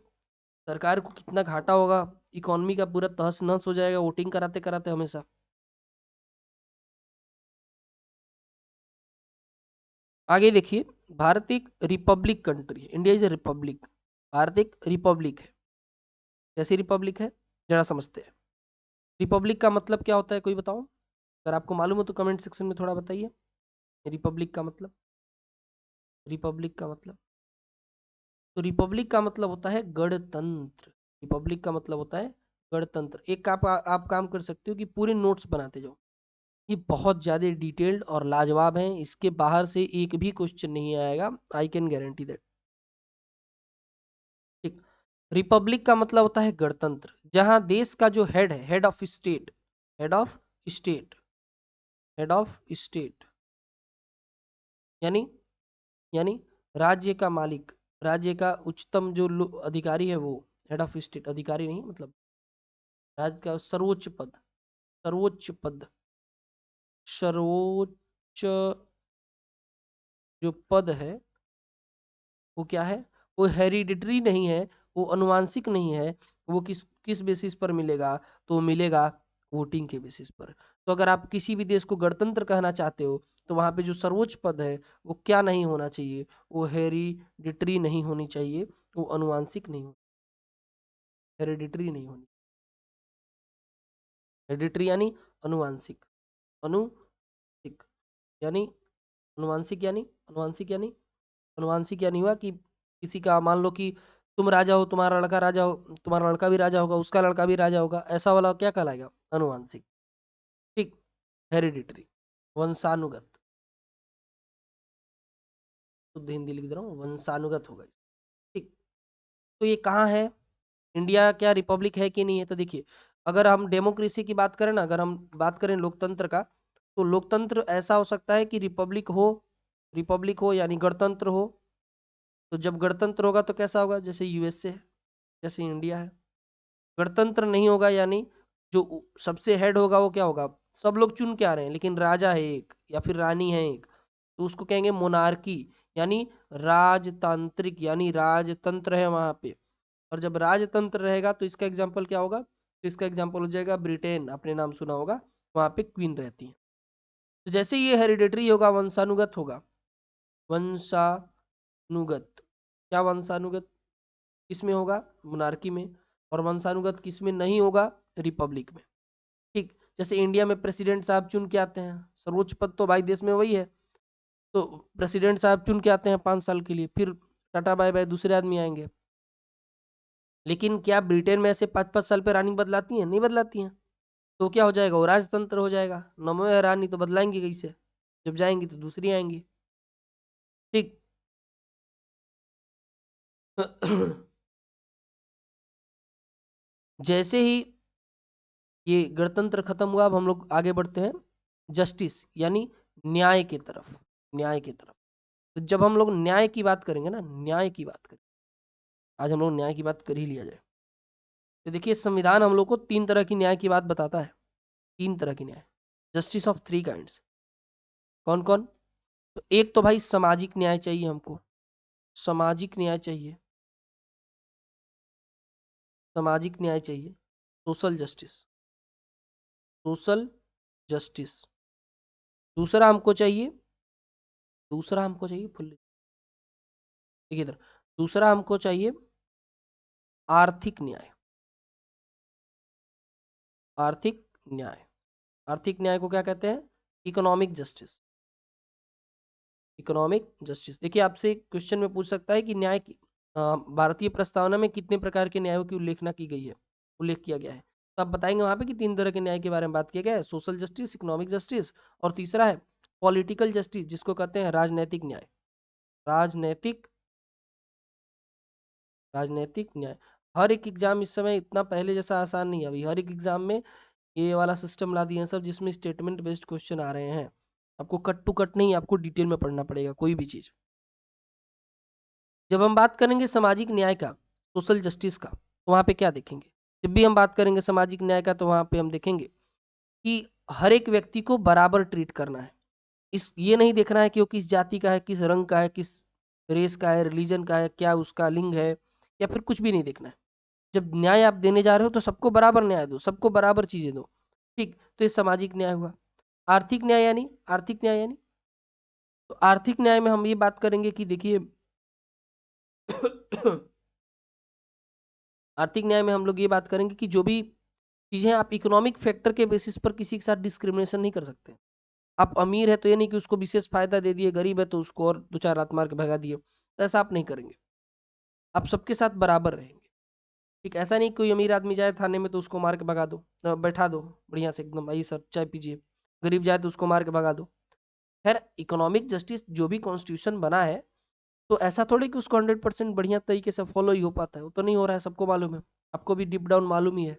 सरकार को कितना घाटा होगा, इकोनॉमी का पूरा तहस नहस हो जाएगा वोटिंग कराते कराते हमेशा। आगे देखिए, भारत एक रिपब्लिक कंट्री है, India is a Republic. Bharat एक रिपब्लिक है। कैसी रिपब्लिक है, जरा समझते हैं। रिपब्लिक का मतलब क्या होता है, कोई बताओ? अगर आपको मालूम हो तो कमेंट सेक्शन में थोड़ा बताइए, रिपब्लिक का मतलब। रिपब्लिक का मतलब, तो रिपब्लिक का मतलब होता है गणतंत्र। रिपब्लिक का मतलब होता है गणतंत्र। एक आप काम कर सकते हो कि पूरे नोट्स बनाते जाओ, ये बहुत ज्यादा डिटेल्ड और लाजवाब हैं, इसके बाहर से एक भी क्वेश्चन नहीं आएगा, आई कैन गारंटी दैट। ठीक। रिपब्लिक का मतलब होता है गणतंत्र, जहां देश का जो हेड है, head of state, head of state, head of state, यानी यानी राज्य का मालिक, राज्य का उच्चतम जो अधिकारी है, वो हेड ऑफ स्टेट, अधिकारी नहीं मतलब राज्य का सर्वोच्च पद, सर्वोच्च पद, सर्वोच्च जो पद है वो क्या है? वो हेरिडिटरी नहीं है, वो अनुवांशिक नहीं है। वो किस किस बेसिस पर मिलेगा? तो मिलेगा वोटिंग के बेसिस पर। तो अगर आप किसी भी देश को गणतंत्र कहना चाहते हो तो वहां पे जो सर्वोच्च पद है वो क्या नहीं होना चाहिए? वो हेरिडिटरी नहीं होनी चाहिए, वो अनुवांशिक नहीं, हेरिडिटरी नहीं होनी। हेरिडिटरी यानी अनुवांशिक, अनुवांशिक यानी अनुवांशिक यानी अनुवांशिक यानी अनुवांशिक यानी हुआ कि किसी का, मान लो कि तुम राजा हो, तुम्हारा लड़का राजा हो, तुम्हारा लड़का भी राजा होगा, उसका लड़का भी राजा होगा, ऐसा वाला क्या कहलाएगा? अनुवांशिक। ठीक। हेरिडिटरी, वंशानुगत, शुद्ध हिंदी लिख दे रहा हूँ, वंशानुगत होगा। ठीक। तो ये कहाँ है? इंडिया क्या रिपब्लिक है कि नहीं है? तो देखिए, अगर हम डेमोक्रेसी की बात करें ना, अगर हम बात करें लोकतंत्र का, तो लोकतंत्र ऐसा हो सकता है कि रिपब्लिक हो यानी गणतंत्र हो। तो जब गणतंत्र होगा तो कैसा होगा? जैसे यूएसए है, जैसे इंडिया है। गणतंत्र नहीं होगा यानी जो सबसे हेड होगा वो क्या होगा? सब लोग चुन के आ रहे हैं लेकिन राजा है एक या फिर रानी है एक, तो उसको कहेंगे मोनार्की, यानी राजतांत्रिक, यानी राजतंत्र है वहां पे। और जब राजतंत्र रहेगा तो इसका एग्जाम्पल क्या होगा? तो इसका एग्जाम्पल हो जाएगा ब्रिटेन, आपने नाम सुना होगा, वहां पे क्वीन रहती है। तो जैसे ये हेरिडेटरी होगा, वंशानुगत होगा, वंशानुगत, क्या वंशानुगत किस में होगा? मोनार्की में। और वंशानुगत किस में नहीं होगा? रिपब्लिक में। ठीक। जैसे इंडिया में प्रेसिडेंट साहब चुन के आते हैं, सर्वोच्च पद तो भाई देश में वही है, तो प्रेसिडेंट साहब चुन के आते हैं 5 साल के लिए, फिर टाटा बाय बाय दूसरे आदमी आएंगे। लेकिन क्या ब्रिटेन में ऐसे 5-5 साल पे रानी बदलाती हैं? नहीं बदलाती हैं। तो क्या हो जाएगा? वो राजतंत्र हो जाएगा। नमो है रानी, तो बदलाएंगे कैसे? जब जाएंगी तो दूसरी आएंगी। ठीक। जैसे ही ये गणतंत्र खत्म हुआ, अब हम लोग आगे बढ़ते हैं जस्टिस यानी न्याय की तरफ, न्याय की तरफ। तो जब हम लोग न्याय की बात करेंगे ना, न्याय की बात करें, आज हम लोग न्याय की बात कर ही लिया जाए। तो देखिए, संविधान हम लोग को 3 तरह की न्याय की बात बताता है, 3 तरह की न्याय, जस्टिस ऑफ 3 काइंड्स। कौन कौन? तो एक तो भाई सामाजिक न्याय चाहिए हमको, सामाजिक न्याय चाहिए, सामाजिक न्याय चाहिए, सोशल जस्टिस, सोशल जस्टिस। दूसरा हमको चाहिए, दूसरा हमको चाहिए फुल, देखिए इधर, दूसरा हमको चाहिए आर्थिक न्याय, आर्थिक न्याय। आर्थिक न्याय को क्या कहते हैं? Economic justice, economic justice. देखिए, आपसे क्वेश्चन में पूछ सकता है कि न्याय की भारतीय प्रस्तावना में कितने प्रकार के न्यायों की उल्लेख किया गया है? तो आप बताएंगे वहां पे कि 3 तरह के न्याय के बारे में बात किया गया है, सोशल जस्टिस, इकोनॉमिक जस्टिस और तीसरा है पॉलिटिकल जस्टिस, जिसको कहते हैं राजनैतिक न्याय। राजनैतिक राजनैतिक न्याय। हर एक एग्जाम इस समय इतना पहले जैसा आसान नहीं है अभी, हर एक एग्जाम में ये वाला सिस्टम ला दिए हैं सब, जिसमें स्टेटमेंट बेस्ड क्वेश्चन आ रहे हैं। आपको कट टू कट नहीं, आपको डिटेल में पढ़ना पड़ेगा कोई भी चीज। जब हम बात करेंगे सामाजिक न्याय का, सोशल जस्टिस का, तो वहां पे क्या देखेंगे? जब भी हम बात करेंगे सामाजिक न्याय का, तो वहां पे हम देखेंगे कि हर एक व्यक्ति को बराबर ट्रीट करना है। इस ये नहीं देखना है कि वो किस जाति का है, किस रंग का है, किस रेस का है, रिलीजन का है, क्या उसका लिंग है, या फिर कुछ भी नहीं देखना है। जब न्याय आप देने जा रहे हो तो सबको बराबर न्याय दो, सबको बराबर चीजें दो। ठीक, तो ये सामाजिक न्याय हुआ। आर्थिक न्याय यानी तो आर्थिक न्याय में हम ये बात करेंगे कि देखिए आर्थिक न्याय में हम लोग ये बात करेंगे कि जो भी चीजें, आप इकोनॉमिक फैक्टर के बेसिस पर किसी के साथ डिस्क्रिमिनेशन नहीं कर सकते। आप अमीर है तो ये नहीं कि उसको विशेष फायदा दे दिए, गरीब है तो उसको और दो चार लात मार के भगा दिए, तो ऐसा आप नहीं करेंगे। आप सबके साथ बराबर रहेंगे। ठीक, ऐसा नहीं कोई अमीर आदमी जाए थाने में तो उसको मार के भगा दो, बैठा दो बढ़िया से एकदम, आइए सर चाय पीजिए। गरीब जाए तो उसको मार के भगा दो। खैर, इकोनॉमिक जस्टिस जो भी कॉन्स्टिट्यूशन बना है, तो ऐसा थोड़ी कि उसको 100% बढ़िया तरीके से फॉलो ही हो पाता है, वो तो नहीं हो रहा है, सबको मालूम है। आपको भी डीप डाउन मालूम ही है।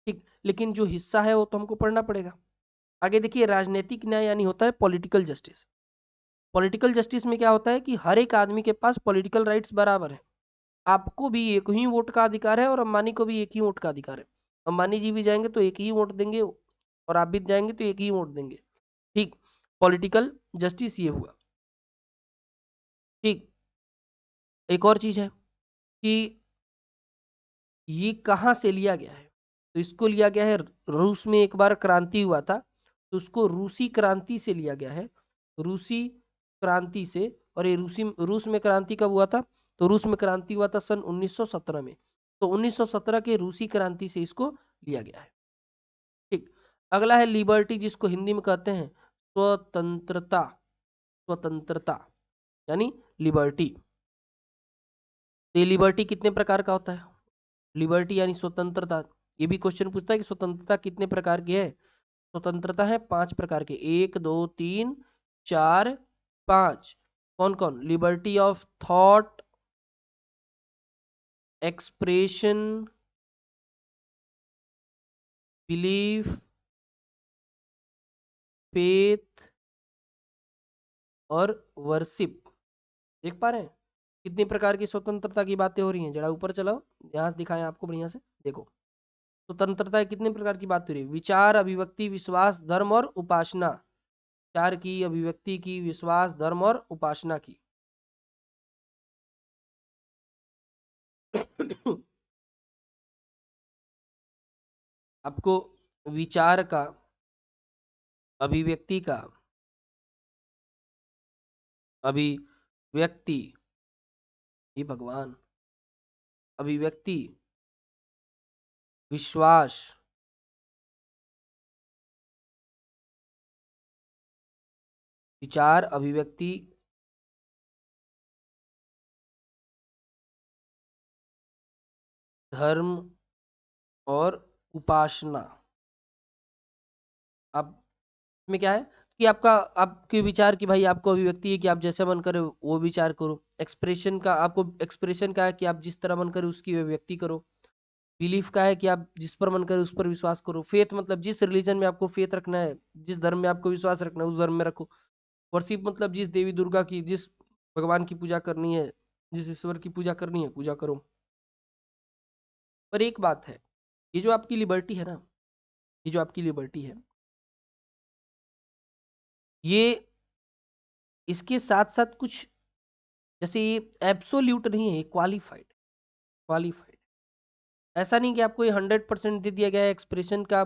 ठीक, लेकिन जो हिस्सा है वो तो हमको पढ़ना पड़ेगा। आगे देखिए, राजनीतिक न्याय यानी होता है पॉलिटिकल जस्टिस। पॉलिटिकल जस्टिस में क्या होता है कि हर एक आदमी के पास पॉलिटिकल राइट्स बराबर है। आपको भी एक ही वोट का अधिकार है और अंबानी को भी एक ही वोट का अधिकार है। अंबानी जी भी जाएंगे तो एक ही वोट देंगे, और आप भी जाएंगे तो एक ही वोट देंगे। ठीक, पॉलिटिकल जस्टिस ये हुआ। ठीक, एक और चीज है कि ये कहाँ से लिया गया है? तो इसको लिया गया है, रूस में एक बार क्रांति हुआ था, तो उसको रूसी क्रांति से लिया गया है। रूसी क्रांति से। और ये रूस में क्रांति कब हुआ था? तो रूस में क्रांति हुआ था सन 1917 में। तो 1917 के रूसी क्रांति से इसको लिया गया है। ठीक, अगला है लिबर्टी, जिसको हिंदी में कहते हैं स्वतंत्रता। स्वतंत्रता यानी लिबर्टी। तो ये लिबर्टी कितने प्रकार का होता है? लिबर्टी यानी स्वतंत्रता। ये भी क्वेश्चन पूछता है कि स्वतंत्रता कितने प्रकार की है? स्वतंत्रता है 5 प्रकार के, 1 2 3 4 5। कौन कौन? Liberty of thought, expression, belief, faith और वर्शिप। देख पा रहे हैं कितनी प्रकार की स्वतंत्रता की बातें हो रही हैं? जरा ऊपर चलाओ, यहां से दिखाएं आपको बढ़िया से, देखो। स्वतंत्रता कितने प्रकार की बात हो रही है? विचार, अभिव्यक्ति, विश्वास, धर्म और उपासना। विचार की, अभिव्यक्ति की, विश्वास, धर्म और उपासना की। आपको विचार का, अभिव्यक्ति का, अभिव्यक्ति, ये भगवान, अभिव्यक्ति, विश्वास, विचार, अभिव्यक्ति, धर्म और उपासना। अब में क्या है कि आपका, आपके विचार की भाई, आपको अभिव्यक्ति है कि आप जैसे मन करे वो विचार करो। एक्सप्रेशन का, आपको एक्सप्रेशन का है कि आप जिस तरह मन करे उसकी अभिव्यक्ति करो। बिलीफ का है कि आप जिस पर मन करे उस पर विश्वास करो। फेथ मतलब जिस रिलीजन में आपको फेथ रखना है, जिस धर्म में आपको विश्वास रखना है उस धर्म में रखो। वर्शिप मतलब जिस देवी दुर्गा की, जिस भगवान की पूजा करनी है, जिस ईश्वर की पूजा करनी है, पूजा करो। पर एक बात है, ये जो आपकी लिबर्टी है ना, ये जो आपकी लिबर्टी है, ये इसके साथ साथ कुछ, जैसे ये एब्सोल्यूट नहीं है, ये क्वालिफाइड। क्वालिफाइड ऐसा नहीं कि आपको ये 100% दे दिया गया है एक्सप्रेशन का,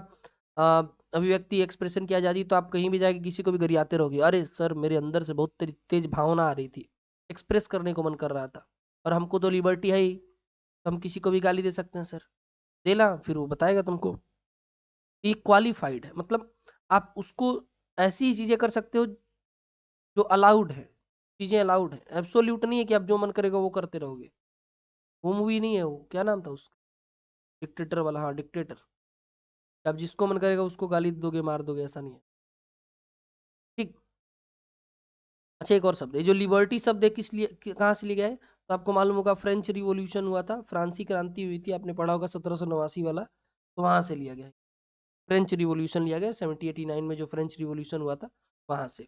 अभिव्यक्ति, एक्सप्रेशन की आज़ादी, तो आप कहीं भी जाके किसी को भी गरियाते रहोगे, अरे सर मेरे अंदर से बहुत तेज भावना आ रही थी, एक्सप्रेस करने को मन कर रहा था, और हमको तो लिबर्टी है ही, हम किसी को भी गाली दे सकते हैं सर, देना फिर वो बताएगा तुमको। ये क्वालिफाइड है, मतलब आप उसको ऐसी चीजें कर सकते हो जो अलाउड है, चीजें अलाउड है। एब्सोल्यूट नहीं है कि आप जो मन करेगा वो करते रहोगे। वो मूवी नहीं है, वो क्या नाम था उसका, डिक्टेटर वाला, हाँ डिक्टेटर। आप जिसको मन करेगा उसको गाली दोगे, मार दोगे, ऐसा नहीं है। ठीक। अच्छा, एक और शब्द है, जो लिबर्टी शब्द है किस लिए, कहाँ से लिया गया है? तो आपको मालूम होगा फ्रेंच रिवॉल्यूशन हुआ था, फ्रांसी क्रांति हुई थी, आपने पढ़ा होगा 1789 वाला, तो वहां से लिया गया है। फ्रेंच रिवॉल्यूशन लिया गया 1789 में, जो फ्रेंच रिवॉल्यूशन हुआ था वहां से।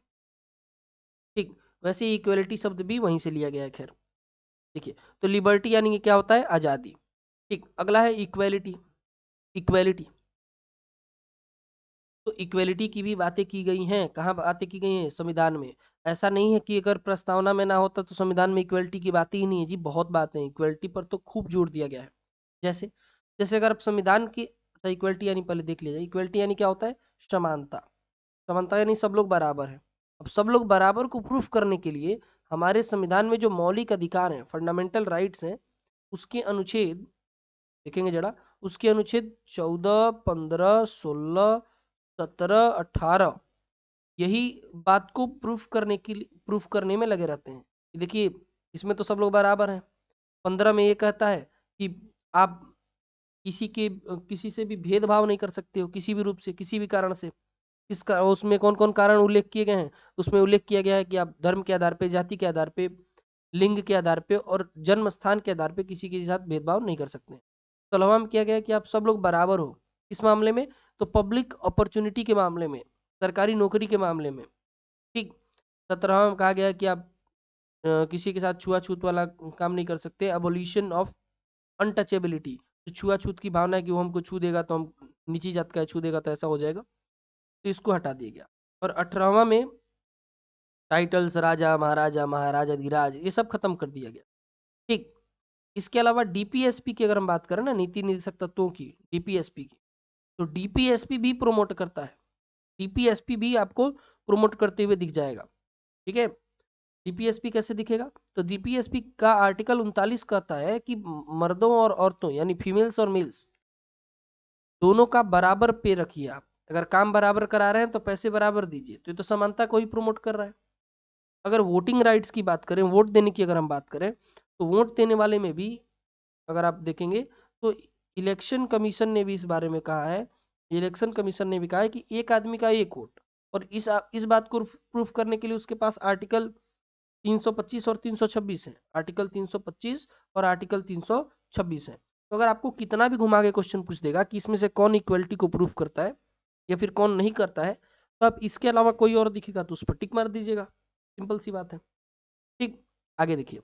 ठीक। वैसे ही इक्वलिटी शब्द भी वहीं से लिया गया है, खैर। देखिए, तो लिबर्टी यानी कि क्या होता है, आजादी। ठीक। अगला है इक्वेलिटी। इक्वेलिटी, तो इक्वेलिटी की भी बातें की गई हैं, कहाँ बातें की गई हैं, संविधान में। ऐसा नहीं है कि अगर प्रस्तावना में ना होता तो संविधान में इक्वेलिटी की बातें ही नहीं है जी, बहुत बातें हैं इक्वेलिटी पर, तो खूब जोर दिया गया है। जैसे जैसे अगर आप संविधान की, इक्वेलिटी यानी पहले देख लीजिए, इक्वेलिटी यानी क्या होता है, समानता। समानता यानी सब लोग बराबर हैं। अब सब लोग बराबर को प्रूफ करने के लिए हमारे संविधान में जो मौलिक अधिकार हैं, फंडामेंटल राइट्स हैं, उसके अनुच्छेद देखेंगे जरा, उसके अनुच्छेद 14, 15, 16, 17, 18, यही बात को प्रूफ करने के लिए, प्रूफ करने में लगे रहते हैं कि देखिए इसमें तो सब लोग बराबर हैं। 15 में ये कहता है कि आप किसी से भी भेदभाव नहीं कर सकते हो, किसी भी रूप से, किसी भी कारण से। इसका उसमें कौन कौन कारण उल्लेख किए गए हैं, उसमें उल्लेख किया गया है कि आप धर्म के आधार पे, जाति के आधार पे, लिंग के आधार पे और जन्म स्थान के आधार पे किसी के साथ भेदभाव नहीं कर सकते। तो अलावा में किया गया है कि आप सब लोग बराबर हो इस मामले में। तो पब्लिक अपॉर्चुनिटी के मामले में, सरकारी नौकरी के मामले में, ठीक। 17वां में कहा गया है कि आप किसी के साथ छुआछूत वाला काम नहीं कर सकते, अबोलिशन ऑफ अनटचेबिलिटी। जो छुआछूत की भावना है कि वो हमको छू देगा तो हम, नीची जात का है, छू देगा तो ऐसा हो जाएगा, तो इसको हटा दिया गया। और 18वां में टाइटल्स, राजा महाराजा महाराजा धीराज, ये सब खत्म कर दिया गया। ठीक। इसके अलावा डीपीएसपी की अगर हम बात करें ना, नीति निर्देशक तत्वों की, डीपीएसपी की, तो डीपीएसपी भी प्रोमोट करता है। डीपीएसपी भी आपको प्रोमोट करते हुए दिख जाएगा। ठीक है। डीपीएसपी कैसे दिखेगा, तो डीपीएसपी का आर्टिकल 39 कहता है कि मर्दों और औरतों यानी फीमेल्स और मेल्स दोनों का बराबर पे रखिए। आप अगर काम बराबर करा रहे हैं तो पैसे बराबर दीजिए, तो ये तो समानता को ही प्रमोट कर रहा है। अगर वोटिंग राइट्स की बात करें, वोट देने की अगर हम बात करें, तो वोट देने वाले में भी अगर आप देखेंगे तो इलेक्शन कमीशन ने भी इस बारे में कहा है, इलेक्शन कमीशन ने भी कहा है कि एक आदमी का एक वोट। और इस बात को प्रूफ करने के लिए उसके पास आर्टिकल 325 और 326 है, आर्टिकल 325 और आर्टिकल 326 है। तो अगर आपको कितना भी घुमा के क्वेश्चन पूछ देगा कि इसमें से कौन इक्वलिटी को प्रूफ करता है या फिर कौन नहीं करता है, तो आप इसके अलावा कोई और दिखेगा तो उस पर टिक मार दीजिएगा, सिंपल सी बात है। ठीक। आगे देखिए,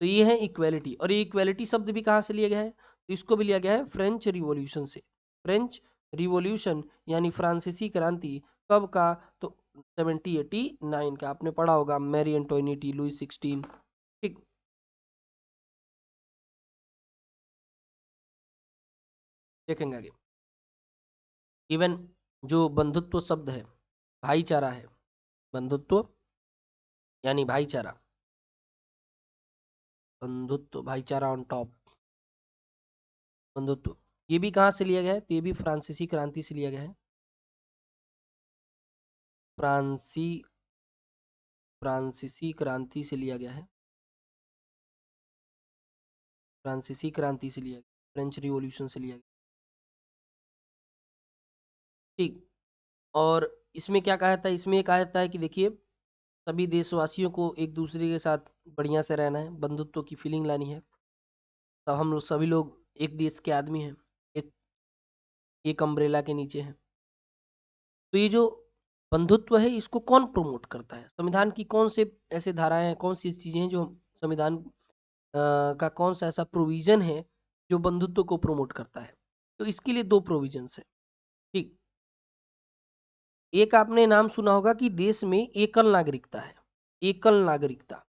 तो ये है इक्वेलिटी, और ये इक्वेलिटी शब्द भी कहाँ से लिया गया है, तो इसको भी लिया गया है फ्रेंच रिवॉल्यूशन से। फ्रेंच रिवॉल्यूशन यानी फ्रांसीसी क्रांति, कब का, तो 1789 का, आपने पढ़ा होगा, मैरी एंटोनिटी, लुई 16। ठीक। देखेंगे आगे, इवन जो बंधुत्व शब्द है, भाईचारा है, बंधुत्व यानी भाईचारा, बंधुत्व भाईचारा ऑन टॉप, बंधुत्व, ये भी कहाँ से लिया गया है, तो ये भी फ्रांसीसी क्रांति से लिया गया है। फ्रांसी फ्रांसीसी क्रांति से लिया गया है, फ्रांसीसी क्रांति से लिया गया, फ्रेंच रिवॉल्यूशन से लिया गया। ठीक। और इसमें क्या कहा जाता है, इसमें ये कहा जाता है कि देखिए सभी देशवासियों को एक दूसरे के साथ बढ़िया से रहना है, बंधुत्व की फीलिंग लानी है। तब हम लोग सभी लोग एक देश के आदमी हैं, एक एक अम्ब्रेला के नीचे हैं। तो ये जो बंधुत्व है इसको कौन प्रमोट करता है, संविधान की कौन से ऐसे धाराएं हैं, कौन सी चीजें हैं जो संविधान का कौन सा ऐसा प्रोविजन है जो बंधुत्व को प्रमोट करता है। तो इसके लिए दो प्रोविजंस है। ठीक। एक आपने नाम सुना होगा कि देश में एकल नागरिकता है, एकल नागरिकता,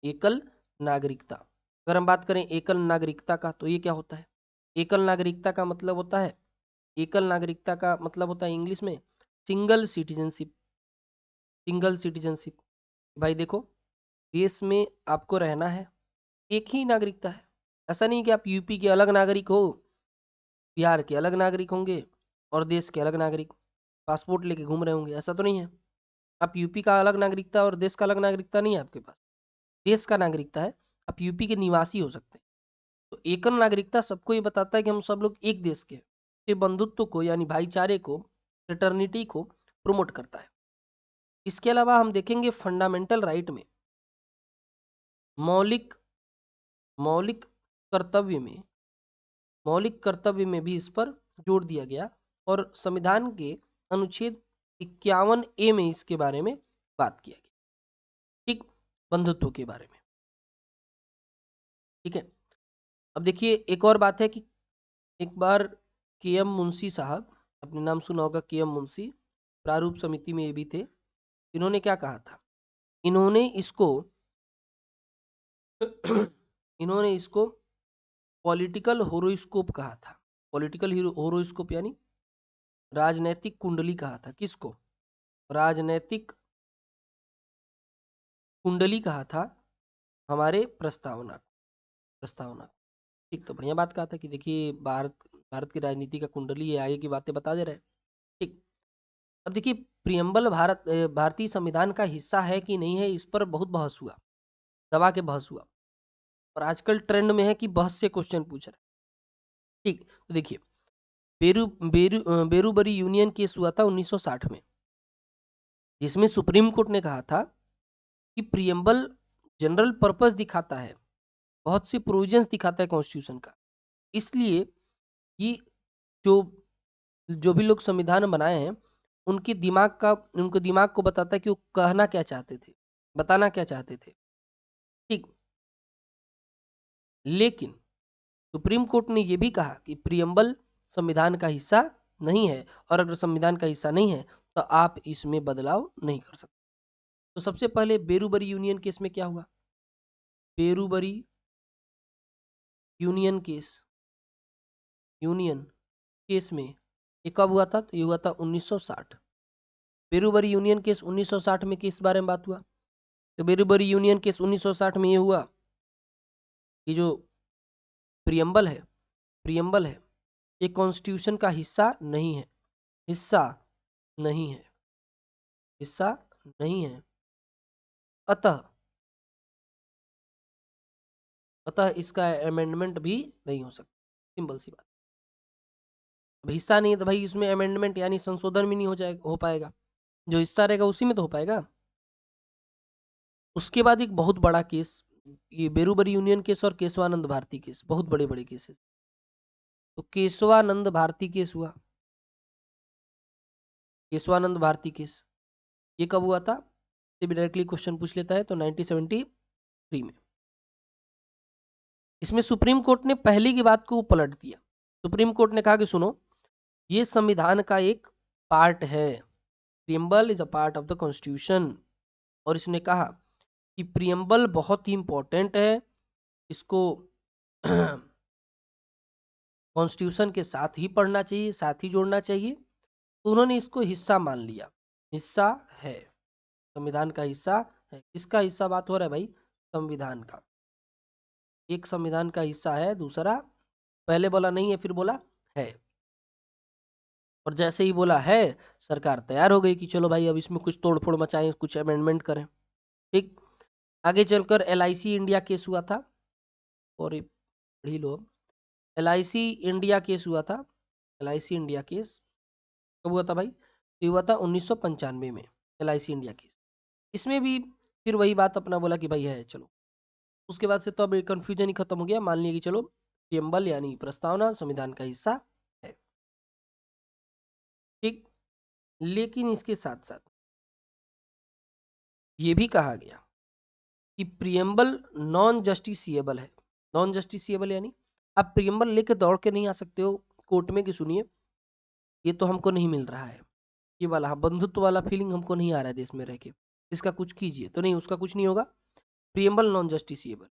एकल नागरिकता। अगर हम बात करें एकल नागरिकता का, तो ये क्या होता है, एकल नागरिकता का मतलब होता है, एकल नागरिकता का मतलब होता है इंग्लिश में सिंगल सिटीजनशिप। सिंगल सिटीजनशिप, भाई देखो, देश में आपको रहना है, एक ही नागरिकता है। ऐसा नहीं कि आप यूपी के अलग नागरिक हो, बिहार के अलग नागरिक होंगे और देश के अलग नागरिक पासपोर्ट लेके घूम रहे होंगे, ऐसा तो नहीं है। आप यूपी का अलग नागरिकता और देश का अलग नागरिकता नहीं है आपके पास, देश का नागरिकता है। आप आप यूपी के निवासी हो सकते हैं। तो एकल नागरिकता सबको ये बताता है कि हम सब लोग एक देश के हैं। ये बंधुत्व को यानी भाईचारे को, फ्रेटर्निटी को प्रमोट करता है। इसके अलावा हम देखेंगे फंडामेंटल राइट में मौलिक मौलिक कर्तव्य में मौलिक कर्तव्य में भी इस पर जोर दिया गया और संविधान के अनुच्छेद 51 ए में इसके बारे में बात किया गया। ठीक, बंधुत्व के बारे में। ठीक है, अब देखिए एक और बात है कि एक बार के.एम. मुंशी साहब, अपने नाम सुना होगा के.एम. मुंशी, प्रारूप समिति में ये भी थे। इन्होंने क्या कहा था, इन्होंने इसको इन्होंने इसको पॉलिटिकल होरोस्कोप कहा था। पॉलिटिकल होरोस्कोप यानी राजनैतिक कुंडली कहा था। किसको? राजनैतिक कुंडली कहा था हमारे प्रस्तावना। ठीक, तो बढ़िया बात कहा था कि देखिए भारत की राजनीति का कुंडली है, आगे की बातें बता दे रहे हैं। ठीक, अब देखिए प्रियम्बल भारतीय संविधान का हिस्सा है कि नहीं है, इस पर बहुत बहस हुआ, दबा के बहस हुआ, और आजकल ट्रेंड में है कि बहस से क्वेश्चन पूछ रहे हैं। ठीक, तो देखिए बेरूबरी यूनियन केस हुआ था 1960 में, जिसमें सुप्रीम कोर्ट ने कहा था कि प्रियम्बल जनरल पर्पस दिखाता है, बहुत सी प्रोविजंस दिखाता है कॉन्स्टिट्यूशन का, इसलिए ये जो जो भी लोग संविधान बनाए हैं उनके दिमाग को बताता है कि वो कहना क्या चाहते थे, बताना क्या चाहते थे। ठीक, लेकिन सुप्रीम कोर्ट ने यह भी कहा कि प्रियम्बल संविधान का हिस्सा नहीं है, और अगर संविधान का हिस्सा नहीं है तो आप इसमें बदलाव नहीं कर सकते। तो सबसे पहले बेरूबरी यूनियन केस में क्या हुआ, बेरूबरी यूनियन केस में ये कब हुआ था, तो ये हुआ था 1960। बेरूबरी यूनियन केस 1960 में किस बारे में बात हुआ, तो बेरूबरी यूनियन केस 1960 में ये हुआ कि जो प्रियम्बल है ये कॉन्स्टिट्यूशन का हिस्सा नहीं है, हिस्सा नहीं है, हिस्सा नहीं है। अतः इसका अमेंडमेंट भी नहीं हो सकता। सिंपल सी बात। अब हिस्सा नहीं है तो भाई इसमें अमेंडमेंट यानी संशोधन भी नहीं हो पाएगा। जो हिस्सा रहेगा उसी में तो हो पाएगा। उसके बाद एक बहुत बड़ा केस, ये बेरूबरी यूनियन केस और केशवानंद भारती केस, बहुत बड़े बड़े केसेस। तो केशवानंद भारती केस हुआ, केशवानंद भारती केस ये कब हुआ था, ये भी डायरेक्टली क्वेश्चन पूछ लेता है, तो 1973 में। इसमें सुप्रीम कोर्ट ने पहले की बात को पलट दिया। सुप्रीम कोर्ट ने कहा कि सुनो, ये संविधान का एक पार्ट है, preamble is a part of the constitution, और इसने कहा कि प्रियम्बल बहुत ही इंपॉर्टेंट है, इसको कॉन्स्टिट्यूशन के साथ ही पढ़ना चाहिए, साथ ही जोड़ना चाहिए। तो उन्होंने इसको हिस्सा मान लिया, हिस्सा है, संविधान का हिस्सा है। किसका हिस्सा बात हो रहा है भाई, संविधान का। एक संविधान का हिस्सा है, दूसरा पहले बोला नहीं है, फिर बोला है, और जैसे ही बोला है सरकार तैयार हो गई कि चलो भाई अब इसमें कुछ तोड़फोड़ मचाएं, कुछ अमेंडमेंट करें। ठीक, आगे चलकर LIC इंडिया केस हुआ था, और ये पढ़ी लो, LIC इंडिया केस हुआ था। LIC इंडिया केस कब हुआ था भाई, ये हुआ था 1995 में, LIC इंडिया केस। इसमें भी फिर वही बात अपना बोला कि भाई है, चलो। उसके बाद से तो अब कंफ्यूजन ही खत्म हो गया, मान लिया कि चलो प्रियम्बल यानी प्रस्तावना संविधान का हिस्सा है। ठीक, लेकिन इसके साथ साथ ये भी कहा गया कि प्रियम्बल नॉन जस्टिसिएबल है। नॉन जस्टिसिएबल यानी आप प्रियम्बल लेके दौड़ के नहीं आ सकते हो कोर्ट में कि सुनिए ये तो हमको नहीं मिल रहा है, ये वाला बंधुत्व वाला फीलिंग हमको नहीं आ रहा है देश में रह के, इसका कुछ कीजिए, तो नहीं, उसका कुछ नहीं होगा। Preamble non justiciable.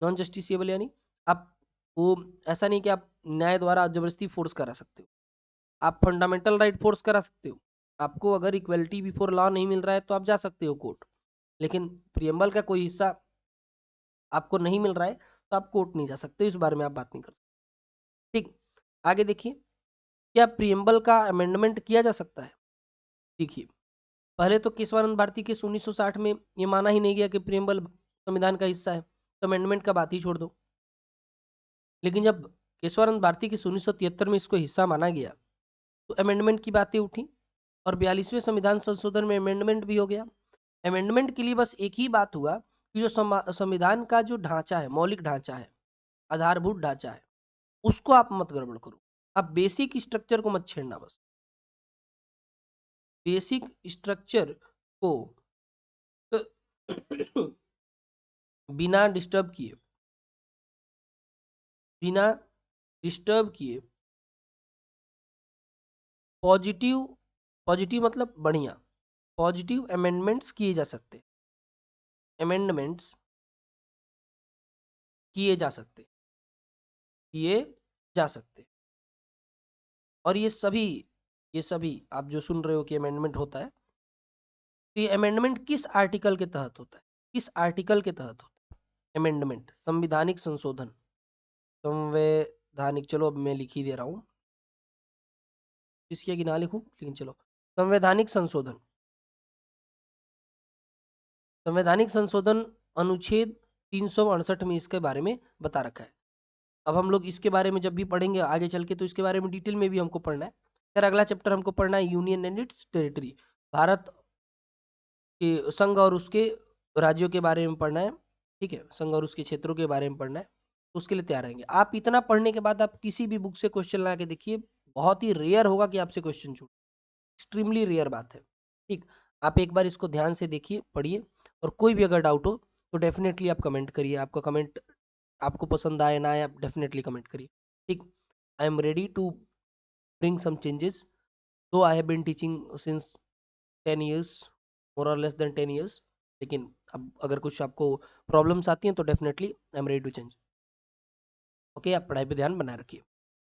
Non justiciable यानी आप वो ऐसा नहीं कि आप न्याय द्वारा जबरदस्ती फोर्स करा सकते हो, आप फंडामेंटल राइट फोर्स करा सकते हो। आपको अगर इक्वलिटी बिफोर लॉ नहीं मिल रहा है तो आप जा सकते हो कोर्ट, लेकिन प्रियम्बल का कोई हिस्सा आपको नहीं मिल रहा है तो आप कोर्ट नहीं जा सकते, इस बारे में आप बात नहीं कर सकते। ठीक, आगे देखिए, क्या प्रियम्बल का अमेंडमेंट किया जा सकता है। देखिए, पहले तो केशवानंद भारती केस 1960 में ये माना ही नहीं गया कि प्रियम्बल संविधान का हिस्सा है, तो अमेंडमेंट का बात ही छोड़ दो। लेकिन जब केशवानंद भारती के 1973 में इसको हिस्सा माना गया तो अमेंडमेंट की बातें उठी और 42वें संविधान संशोधन में अमेंडमेंट भी हो गया। अमेंडमेंट के लिए बस एक ही बात हुआ कि जो संविधान का जो ढांचा है, मौलिक ढांचा है, आधारभूत ढांचा है, उसको आप मत गड़बड़ करो। आप बेसिक स्ट्रक्चर को मत छेड़ना, बस बेसिक स्ट्रक्चर को बिना डिस्टर्ब किए, बिना डिस्टर्ब किए पॉजिटिव, पॉजिटिव मतलब बढ़िया, पॉजिटिव अमेंडमेंट्स किए जा सकते, अमेंडमेंट्स किए जा सकते, किए जा सकते। और ये सभी आप जो सुन रहे हो कि अमेंडमेंट होता है, तो ये अमेंडमेंट किस आर्टिकल के तहत होता है, किस आर्टिकल के तहत होता है अमेंडमेंट? संविधानिक संशोधन, संवैधानिक, चलो अब मैं लिख ही दे रहा हूं, किसके कि ना लिखूं, लेकिन चलो, संवैधानिक संशोधन, संवैधानिक संशोधन अनुच्छेद 368 में इसके बारे में बता रखा है। अब हम लोग इसके बारे में जब भी पढ़ेंगे आगे चल के, तो इसके बारे में डिटेल में भी हमको पढ़ना है। फिर अगला चैप्टर हमको पढ़ना है union and it's territory, Bharat के संघ और उसके राज्यों के बारे में पढ़ना है। ठीक है, संघ और उसके क्षेत्रों के बारे में पढ़ना है, उसके लिए तैयार रहेंगे। आप इतना पढ़ने के बाद आप किसी भी बुक से क्वेश्चन ला के देखिए, बहुत ही रेयर होगा कि आपसे क्वेश्चन छूटे, एक्सट्रीमली रेयर बात है। ठीक, आप एक बार इसको ध्यान से देखिए, पढ़िए, और कोई भी अगर डाउट हो तो डेफिनेटली आप कमेंट करिए। आपका कमेंट आपको पसंद आए ना आए, आप डेफिनेटली कमेंट करिए। ठीक, I am ready to bring some changes, though I have been teaching since 10 years, more or less then 10 years। लेकिन अब अगर कुछ आपको प्रॉब्लम्स आती हैं तो definitely I am ready to change. Okay, आप पढ़ाई पे ध्यान बनाए रखिए।